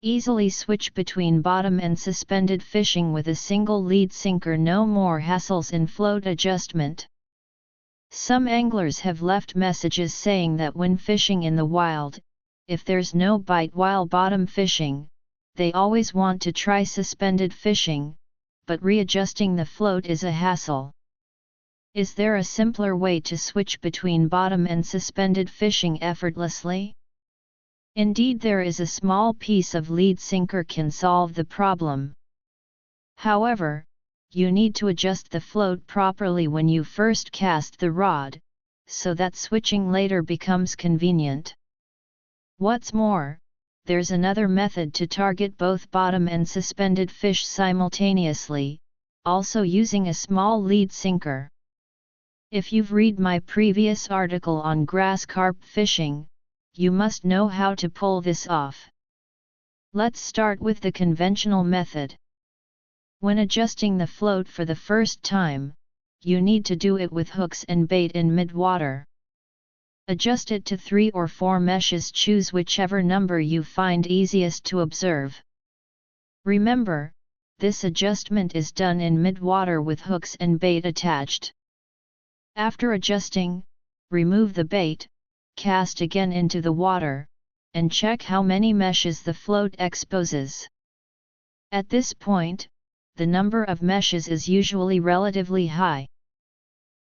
Easily switch between bottom and suspended fishing with a single lead sinker. No more hassles in float adjustment. Some anglers have left messages saying that when fishing in the wild, if there's no bite while bottom fishing, they always want to try suspended fishing, but readjusting the float is a hassle. Is there a simpler way to switch between bottom and suspended fishing effortlessly? Indeed, there is. A small piece of lead sinker can solve the problem. However, you need to adjust the float properly when you first cast the rod, so that switching later becomes convenient. What's more, there's another method to target both bottom and suspended fish simultaneously, also using a small lead sinker. If you've read my previous article on grass carp fishing, you must know how to pull this off. Let's start with the conventional method. When adjusting the float for the first time, you need to do it with hooks and bait in mid-water. Adjust it to 3 or 4 meshes. Choose whichever number you find easiest to observe. Remember, this adjustment is done in mid-water with hooks and bait attached. After adjusting, remove the bait, cast again into the water, and check how many meshes the float exposes. At this point, the number of meshes is usually relatively high.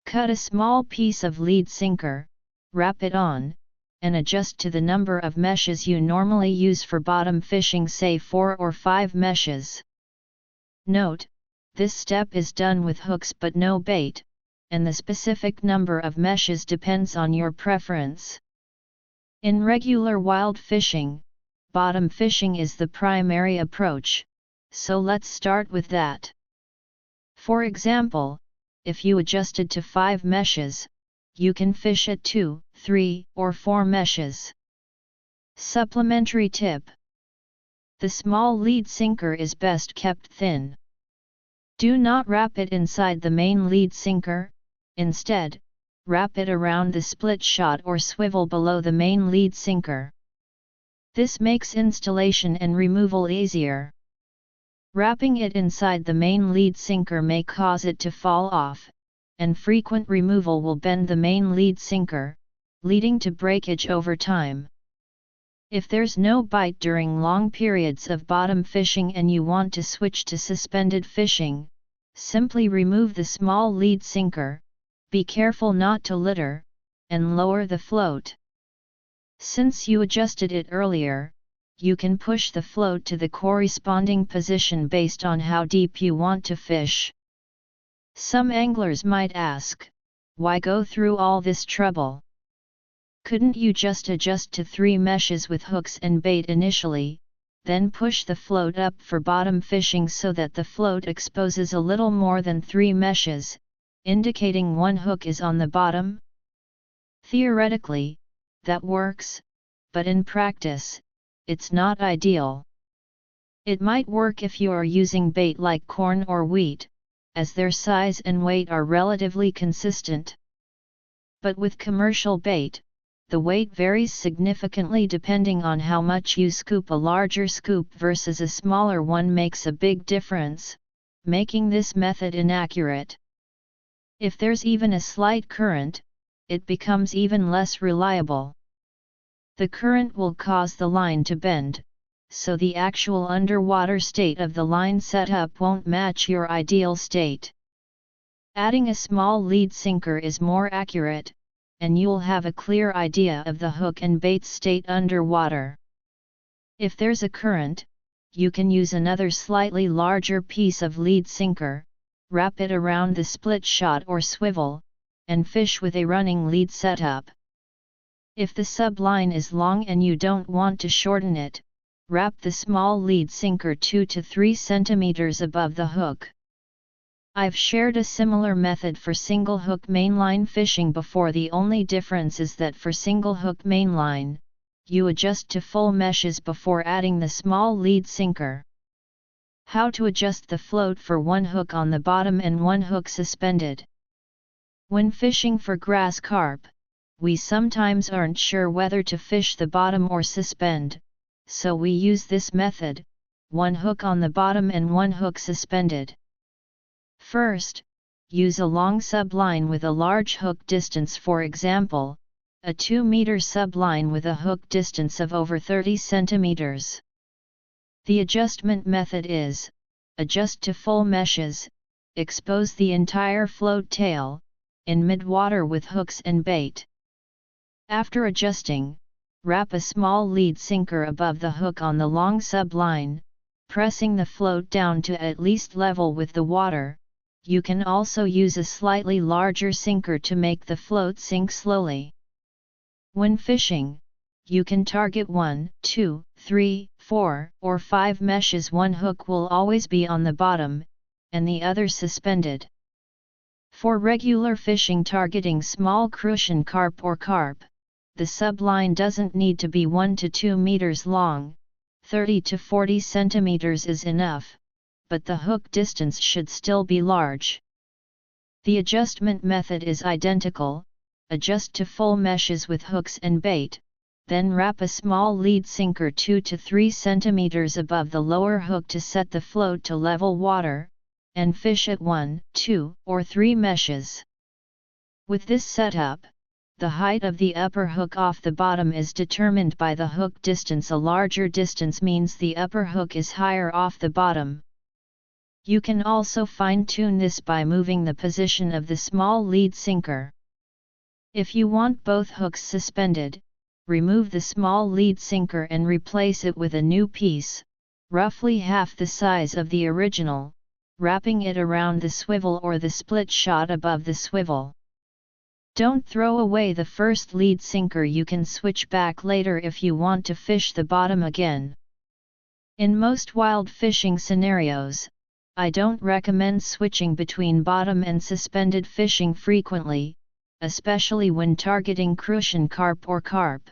Cut a small piece of lead sinker, wrap it on, and adjust to the number of meshes you normally use for bottom fishing, say 4 or 5 meshes. Note, this step is done with hooks but no bait, and the specific number of meshes depends on your preference. In regular wild fishing, bottom fishing is the primary approach, so let's start with that. For example, if you adjusted to 5 meshes, you can fish at 2, 3, or 4 meshes. Supplementary tip: the small lead sinker is best kept thin. Do not wrap it inside the main lead sinker, instead, wrap it around the split shot or swivel below the main lead sinker. This makes installation and removal easier. Wrapping it inside the main lead sinker may cause it to fall off, and frequent removal will bend the main lead sinker, leading to breakage over time. If there's no bite during long periods of bottom fishing and you want to switch to suspended fishing, simply remove the small lead sinker, be careful not to litter, and lower the float. Since you adjusted it earlier, you can push the float to the corresponding position based on how deep you want to fish. Some anglers might ask, why go through all this trouble? Couldn't you just adjust to 3 meshes with hooks and bait initially, then push the float up for bottom fishing so that the float exposes a little more than 3 meshes, indicating 1 hook is on the bottom? Theoretically, that works, but in practice, it's not ideal. It might work if you are using bait like corn or wheat, as their size and weight are relatively consistent. But with commercial bait, the weight varies significantly depending on how much you scoop. A larger scoop versus a smaller one makes a big difference, making this method inaccurate. If there's even a slight current, it becomes even less reliable. The current will cause the line to bend, so the actual underwater state of the line setup won't match your ideal state. Adding a small lead sinker is more accurate, and you'll have a clear idea of the hook and bait state underwater. If there's a current, you can use another slightly larger piece of lead sinker, wrap it around the split shot or swivel, and fish with a running lead setup. If the subline is long and you don't want to shorten it, wrap the small lead sinker 2 to 3 centimeters above the hook. I've shared a similar method for single hook mainline fishing before. The only difference is that for single hook mainline, you adjust to full meshes before adding the small lead sinker. How to adjust the float for 1 hook on the bottom and 1 hook suspended. When fishing for grass carp, we sometimes aren't sure whether to fish the bottom or suspend, so we use this method, one hook on the bottom and one hook suspended. First, use a long subline with a large hook distance, for example, a 2-meter subline with a hook distance of over 30 centimeters. The adjustment method is, adjust to full meshes, expose the entire float tail, in mid-water with hooks and bait. After adjusting, wrap a small lead sinker above the hook on the long subline, pressing the float down to at least level with the water. You can also use a slightly larger sinker to make the float sink slowly. When fishing, you can target 1, 2, 3, 4, or 5 meshes. One hook will always be on the bottom, and the other suspended. For regular fishing targeting small crucian carp or carp, the subline doesn't need to be 1 to 2 meters long, 30 to 40 centimeters is enough, but the hook distance should still be large. The adjustment method is identical, adjust to full meshes with hooks and bait, then wrap a small lead sinker 2 to 3 centimeters above the lower hook to set the float to level water, and fish at 1, 2, or 3 meshes. With this setup, the height of the upper hook off the bottom is determined by the hook distance. A larger distance means the upper hook is higher off the bottom. You can also fine-tune this by moving the position of the small lead sinker. If you want both hooks suspended, remove the small lead sinker and replace it with a new piece, roughly half the size of the original, wrapping it around the swivel or the split shot above the swivel. Don't throw away the first lead sinker. You can switch back later if you want to fish the bottom again. In most wild fishing scenarios, I don't recommend switching between bottom and suspended fishing frequently, especially when targeting crucian carp or carp.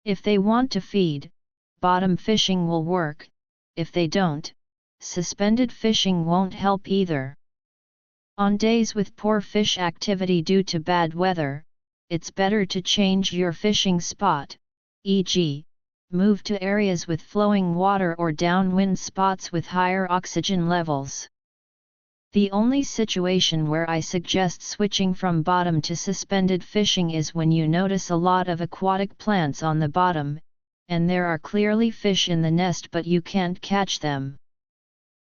If they want to feed, bottom fishing will work. If they don't, suspended fishing won't help either. On days with poor fish activity due to bad weather, it's better to change your fishing spot, e.g., move to areas with flowing water or downwind spots with higher oxygen levels. The only situation where I suggest switching from bottom to suspended fishing is when you notice a lot of aquatic plants on the bottom, and there are clearly fish in the nest but you can't catch them.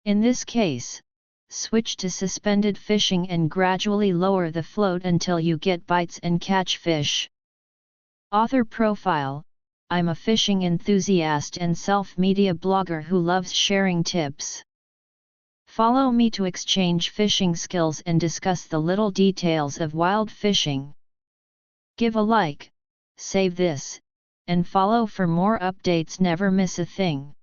In this case, switch to suspended fishing and gradually lower the float until you get bites and catch fish. Author profile: I'm a fishing enthusiast and self-media blogger who loves sharing tips. Follow me to exchange fishing skills and discuss the little details of wild fishing. Give a like, save this, and follow for more updates. Never miss a thing.